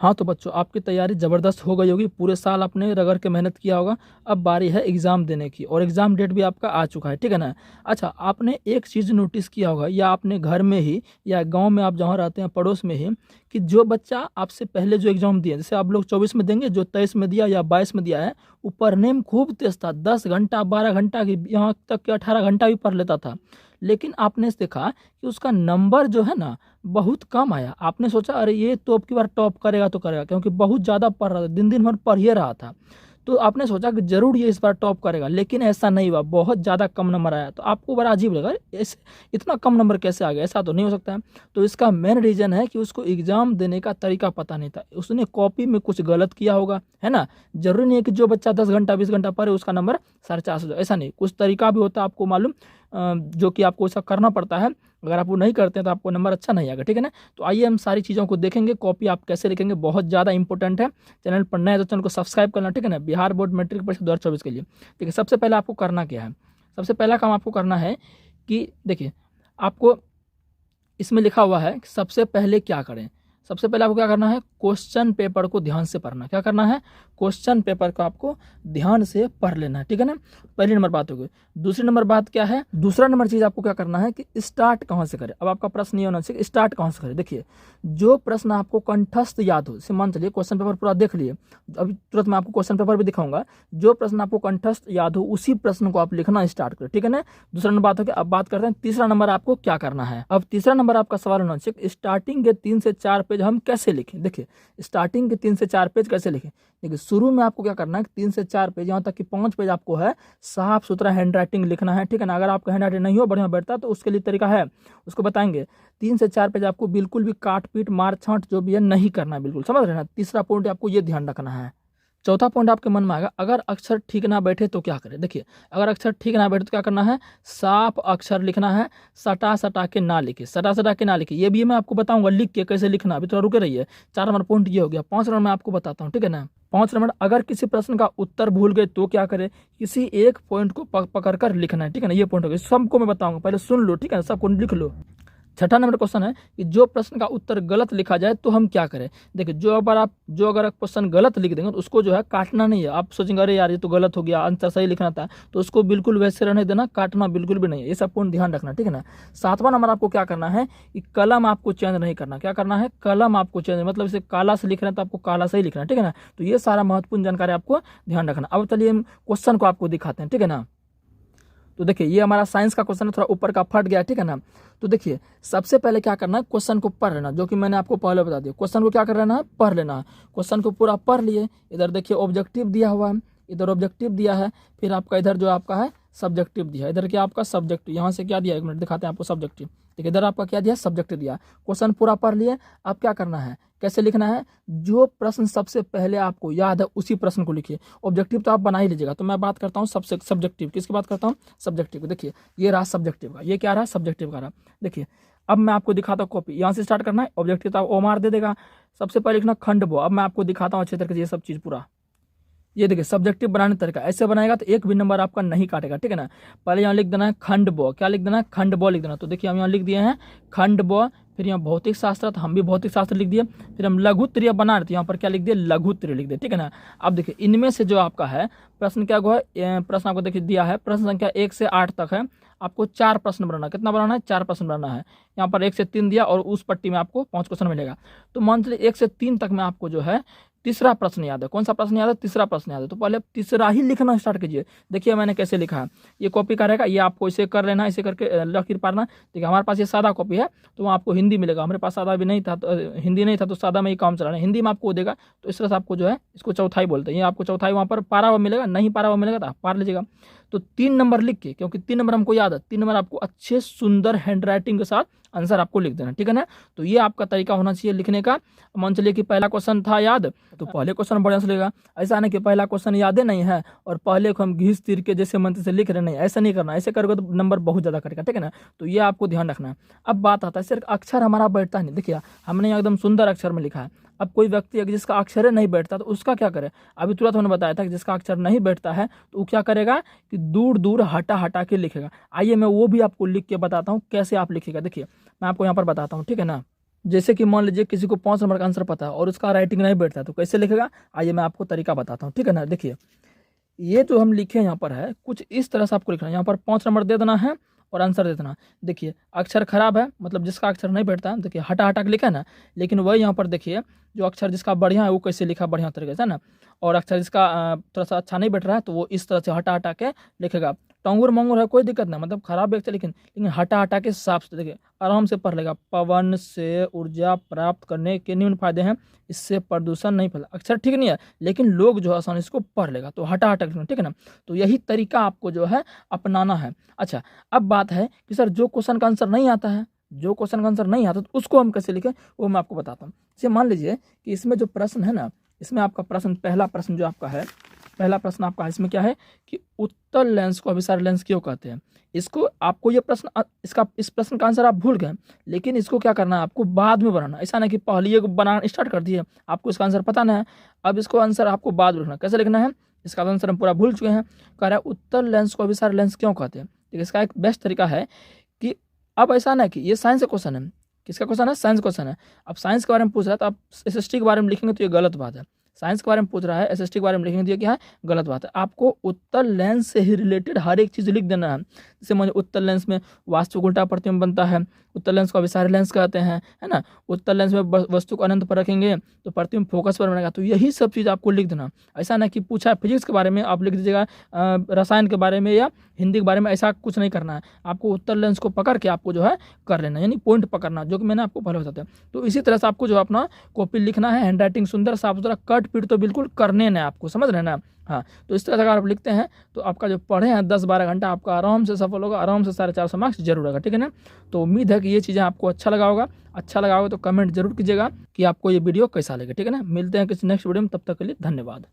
हाँ तो बच्चों, आपकी तैयारी ज़बरदस्त हो गई होगी, पूरे साल आपने रगड़ के मेहनत किया होगा। अब बारी है एग्ज़ाम देने की, और एग्ज़ाम डेट भी आपका आ चुका है, ठीक है ना। अच्छा, आपने एक चीज़ नोटिस किया होगा, या आपने घर में ही या गांव में आप जहाँ रहते हैं पड़ोस में ही, कि जो बच्चा आपसे पहले जो एग्ज़ाम दिया, जैसे आप लोग 24 में देंगे, जो 23 में दिया या 22 में दिया है, वो पढ़ने में खूब तेज़ था, 10 घंटा 12 घंटा की, यहाँ तक कि 18 घंटा भी पढ़ लेता था। लेकिन आपने देखा कि उसका नंबर जो है ना बहुत कम आया। आपने सोचा अरे ये तो अब की बार टॉप करेगा तो करेगा, क्योंकि बहुत ज़्यादा पढ़ रहा था, दिन दिन भर पढ़ ही रहा था। तो आपने सोचा कि ज़रूर ये इस बार टॉप करेगा, लेकिन ऐसा नहीं हुआ, बहुत ज़्यादा कम नंबर आया। तो आपको बड़ा अजीब लगा, ऐसे इतना कम नंबर कैसे आ गया, ऐसा तो नहीं हो सकता है। तो इसका मेन रीज़न है कि उसको एग्ज़ाम देने का तरीका पता नहीं था, उसने कॉपी में कुछ गलत किया होगा, है ना। ज़रूरी नहीं है कि जो बच्चा 10 घंटा 20 घंटा पढ़े उसका नंबर 450 हो जाए, ऐसा नहीं, कुछ तरीका भी होता है, आपको मालूम, जो कि आपको ऐसा करना पड़ता है। अगर आप वो नहीं करते हैं तो आपको नंबर अच्छा नहीं आएगा, ठीक है ना। तो आइए हम सारी चीज़ों को देखेंगे, कॉपी आप कैसे लिखेंगे, बहुत ज़्यादा इंपॉर्टेंट है। चैनल पर नए तो चैनल को सब्सक्राइब करना, ठीक है ना, बिहार बोर्ड मैट्रिक परीक्षा 2024 के लिए। ठीक है, सबसे पहले आपको करना क्या है, सबसे पहला काम आपको करना है कि देखिए, आपको इसमें लिखा हुआ है कि सबसे पहले क्या करें। सबसे पहले आपको क्या करना है, क्वेश्चन पेपर को ध्यान से पढ़ना। क्या करना है, क्वेश्चन पेपर को आपको ध्यान से पढ़ लेना है, ठीक है ना। पहली नंबर बात हो गई। दूसरी नंबर बात क्या है, दूसरा नंबर चीज़ आपको क्या करना है कि स्टार्ट कहाँ से करें। अब आपका प्रश्न ये होना चाहिए, स्टार्ट कहाँ से करें। देखिए, जो प्रश्न आपको कंठस्थ याद हो, जैसे मान चलिए क्वेश्चन पेपर पूरा देख लिए, अभी तुरंत मैं आपको क्वेश्चन पेपर भी दिखाऊंगा, जो प्रश्न आपको कंठस्थ याद हो उसी प्रश्न को आप लिखना स्टार्ट करें, ठीक है ना। दूसरा नंबर बात हो गया। अब बात करते हैं तीसरा नंबर आपको क्या करना है। अब तीसरा नंबर आपका सवाल होना चाहिए, स्टार्टिंग के 3 से 4 पेज हम कैसे लिखें। देखिए, स्टार्टिंग के 3 से 4 पेज कैसे लिखें। देखिए, शुरू में आपको क्या करना है, 3 से 4 पेज, यहाँ तक कि 5 पेज आपको है साफ सुथरा हैंड राइटिंग लिखना है, ठीक है ना। अगर आपका हैंड राइटिंग नहीं हो, बढ़िया बैठता, तो उसके लिए तरीका है, उसको बताएंगे। 3 से 4 पेज आपको बिल्कुल भी काट पीट मार छांट जो भी है नहीं करना है, बिल्कुल समझ रहे ना। तीसरा पॉइंट आपको ये ध्यान रखना है। चौथा पॉइंट आपके मन में आएगा, अगर अक्षर ठीक ना बैठे तो क्या करें। देखिए, अगर अक्षर ठीक ना बैठे तो क्या करना है, साफ अक्षर लिखना है, सटा सटा के ना लिखे, सटा सटा के ना लिखे। ये भी मैं आपको बताऊंगा लिख के कैसे लिखना, अभी थोड़ा रुके रहिए। 4 नंबर पॉइंट ये हो गया। 5 नंबर मैं आपको बताता हूँ, ठीक है ना। 5 नंबर, अगर किसी प्रश्न का उत्तर भूल गए तो क्या करें, किसी एक पॉइंट को पकड़ कर लिखना है, ठीक है ना। ये पॉइंट हो गया, सबको मैं बताऊंगा, पहले सुन लो, ठीक है ना, सबको लिख लो। छठा नंबर क्वेश्चन है कि जो प्रश्न का उत्तर गलत लिखा जाए तो हम क्या करें। देखिए, जो अगर क्वेश्चन गलत लिख देंगे तो उसको जो है काटना नहीं है। आप सोचेंगे अरे यार ये तो गलत हो गया, आंसर सही लिखना था, तो उसको बिल्कुल वैसे रहने देना, काटना बिल्कुल भी नहीं है। ये सब पॉइंट ध्यान रखना, ठीक है ना। 7वां नंबर आपको क्या करना है कि कलम आपको चेंज नहीं करना। क्या करना है, कलम आपको चेंज, मतलब इसे काला से लिख रहे हैं तो आपको काला से ही लिखना है, ठीक है ना। तो ये सारा महत्वपूर्ण जानकारी आपको ध्यान रखना। अब चलिए हम क्वेश्चन को आपको दिखाते हैं, ठीक है ना। तो देखिए, ये हमारा साइंस का क्वेश्चन है, थोड़ा ऊपर का फट गया, ठीक है ना। तो देखिए, सबसे पहले क्या करना है, क्वेश्चन को पढ़ लेना, जो कि मैंने आपको पहले बता दिया। क्वेश्चन को क्या कर लेना है, पढ़ लेना है। क्वेश्चन को पूरा पढ़ लिए, इधर देखिए ऑब्जेक्टिव दिया हुआ है, इधर ऑब्जेक्टिव दिया है, फिर आपका इधर जो आपका है सब्जेक्टिव दिया है, इधर क्या आपका सब्जेक्टिव, यहाँ से क्या दिया, 1 मिनट दिखाते हैं आपको सब्जेक्टिव। देखिए, इधर आपका क्या दिया, सब्जेक्टिव दिया। क्वेश्चन पूरा पढ़ लिए, अब क्या करना है, कैसे लिखना है, जो प्रश्न सबसे पहले आपको याद है उसी प्रश्न को लिखिए। ऑब्जेक्टिव तो आप बना ही लीजिएगा, तो मैं बात करता हूँ सबसे सब्जेक्टिव, किसकी बात करता हूँ, सब्जेक्टिव को। देखिए, ये रहा सब्जेक्टिव का, ये क्या रहा, सब्जेक्टिव का रहा। देखिए, अब मैं आपको दिखाता हूँ कॉपी, यहाँ से स्टार्ट करना है, ऑब्जेक्टिव तो आप ओ मार दे देगा। सबसे पहले लिखना खंड बो। अब मैं आपको दिखाता हूँ अच्छे तरीके से ये सब चीज़ पूरा। ये देखिए, सब्जेक्टिव बनाने तरीका ऐसे बनाएगा तो एक भी नंबर आपका नहीं काटेगा, ठीक है ना। पहले यहाँ लिख देना है खंड ब, क्या लिख देना है, खंड ब लिख देना। तो देखिए, हम यहाँ लिख दिए हैं खंड ब, फिर यहाँ भौतिक शास्त्र, तो हम भी भौतिक शास्त्र लिख दिए। फिर हम लघु त्रिय बना रहे थे, यहाँ पर क्या लिख दिए, लघु त्रिय लिख दिए, ठीक है ना। अब देखिए, इनमें से जो आपका है प्रश्न क्या हुआ है, प्रश्न आपको देखिए दिया है, प्रश्न संख्या 1 से 8 तक है। आपको 4 प्रश्न बनाना, कितना बनाना है, 4 प्रश्न बनाना है। यहाँ पर 1 से 3 दिया, और उस पट्टी में आपको 5 क्वेश्चन मिलेगा। तो मान लीजिए 1 से 3 तक में आपको जो है तीसरा प्रश्न याद है। कौन सा प्रश्न याद है, तीसरा प्रश्न याद है। तो पहले तीसरा ही लिखना स्टार्ट कीजिए। देखिए मैंने कैसे लिखा है, ये कॉपी का रहेगा, ये आपको इसे कर लेना, इसे करके लकीर पारना। देखिए, हमारे पास ये सादा कॉपी है तो वहाँ आपको हिंदी मिलेगा, हमारे पास सादा भी नहीं था, तो हिंदी नहीं था, तो सादा में ही काम चलाना है। हिंदी में आपको देगा, तो इस तरह से आपको जो है इसको चौथाई बोलते हैं। ये आपको चौथाई वहाँ पर पारा हुआ मिलेगा, नहीं पारा हुआ मिलेगा तो आप पार लीजिएगा। तो 3 नंबर लिख के, क्योंकि 3 नंबर हमको याद है, 3 नंबर आपको अच्छे सुंदर हैंड राइटिंग के साथ आंसर आपको लिख देना, ठीक है ना। तो ये आपका तरीका होना चाहिए लिखने का। मान चलिए कि पहला क्वेश्चन था याद, तो पहले क्वेश्चन बढ़िया से लेगा। ऐसा नहीं कि पहला क्वेश्चन याद नहीं है और पहले को हम घिस तीर के जैसे मंत्र से लिख रहे, नहीं, ऐसा नहीं करना। ऐसे करोगे तो नंबर बहुत ज़्यादा कटेगा, ठीक है ना। तो ये आपको ध्यान रखना है। अब बात आता है, सिर्फ अक्षर हमारा बैठता नहीं। देखिए, हमने यहाँ एकदम सुंदर अक्षर में लिखा है। अब कोई व्यक्ति जिसका अक्षर नहीं बैठता तो उसका क्या करे। अभी तुरंत हमने बताया था कि जिसका अक्षर नहीं बैठता है तो वो क्या करेगा कि दूर दूर हटा हटा के लिखेगा। आइए मैं वो भी आपको लिख के बताता हूँ कैसे आप लिखेगा। देखिए, मैं आपको यहाँ पर बताता हूँ, ठीक है ना। जैसे कि मान लीजिए किसी को 5 नंबर का आंसर पता है और उसका राइटिंग नहीं बैठता है, तो कैसे लिखेगा? आइए मैं आपको तरीका बताता हूँ, ठीक है ना। देखिए ये जो हम लिखे यहाँ पर है कुछ इस तरह से आपको लिखना है। यहाँ पर 5 नंबर दे देना है और आंसर दे देना। देखिए अक्षर खराब है, मतलब जिसका अक्षर नहीं बैठता है, देखिए हटा हटा के लिखा है ना, लेकिन वही यहाँ पर देखिए जो अक्षर जिसका बढ़िया है वो कैसे लिखा बढ़िया तरीके से ना, और अक्षर जिसका थोड़ा सा अच्छा नहीं बैठ रहा है तो वो इस तरह से हटा हटा के लिखेगा। टोंगुर मोंगुर है कोई दिक्कत नहीं, मतलब खराब व्यक्ति, लेकिन हटा हटा के साफ से देखिए आराम से पढ़ लेगा। पवन से ऊर्जा प्राप्त करने के निम्न फायदे हैं, इससे प्रदूषण नहीं फैला। अक्षर ठीक नहीं है लेकिन लोग जो है आसानी इसको पढ़ लेगा, तो हटा हटा के, ठीक है ना। तो यही तरीका आपको जो है अपनाना है। अच्छा अब बात है कि सर जो क्वेश्चन का आंसर नहीं आता है, जो क्वेश्चन का आंसर नहीं आता तो उसको हम कैसे लिखें, वो मैं आपको बताता हूँ। जैसे मान लीजिए कि इसमें जो प्रश्न है ना, इसमें आपका प्रश्न पहला प्रश्न जो आपका है, पहला प्रश्न आपका इसमें क्या है कि उत्तल लेंस को अभिसारी लेंस क्यों कहते हैं। इसको आपको ये प्रश्न इस प्रश्न का आंसर आप भूल गए, लेकिन इसको क्या करना है आपको बाद में बनाना। ऐसा नहीं कि पहले ये बनाना स्टार्ट कर दिए, आपको इसका आंसर पता नहीं है, अब इसको आंसर आपको बाद में लिखना। कैसे लिखना है, इसका आंसर हम पूरा भूल चुके हैं। कह रहा है उत्तल लेंस को अभिसारी लेंस क्यों कहते हैं। देखिए इसका एक बेस्ट तरीका है कि अब ऐसा ना कि ये साइंस का क्वेश्चन है, किसका क्वेश्चन है, साइंस क्वेश्चन है। अब साइंस के बारे में पूछ रहा है तो आप एसएसटी के बारे में लिखेंगे तो ये गलत बात है। साइंस के बारे में पूछ रहा है, एसएसटी के बारे में लिखेंगे तो ये क्या है, गलत बात है। आपको उत्तल लेंस से ही रिलेटेड हर एक चीज़ लिख देना है। जैसे मुझे उत्तल लेंस में वास्तु उल्टा प्रतिबिंब बनता है, उत्तल लेंस को अभिसारी लेंस कहते हैं, है ना। उत्तल लेंस में वस्तु को अनंत पर रखेंगे तो प्रतिबिंब फोकस पर बनेगा, तो यही सब चीज़ आपको लिख देना। ऐसा ना कि पूछा है फिजिक्स के बारे में आप लिख दीजिएगा, रसायन के बारे में या हिंदी के बारे में, ऐसा कुछ नहीं करना है। आपको उत्तल लेंस को पकड़ के आपको जो है कर लेना, यानी पॉइंट पकड़ना, जो कि मैंने आपको पहले बताया। तो इसी तरह से आपको जो अपना कॉपी लिखना है, हैंड राइटिंग सुंदर साफ सुथरा, कट पीट तो बिल्कुल करने ना आपको, समझ रहे ना। हाँ तो इस तरह से अगर आप लिखते हैं तो आपका जो पढ़े हैं 10-12 घंटा आपका आराम से सफल होगा, आराम से 450 मार्क्स जरूर आएगा, ठीक है ना। तो उम्मीद है कि ये चीज़ें आपको अच्छा लगा होगा। अच्छा लगा होगा तो कमेंट जरूर कीजिएगा कि आपको ये वीडियो कैसा लगे, ठीक है ना। मिलते हैं किसी नेक्स्ट वीडियो में, तब तक के लिए धन्यवाद।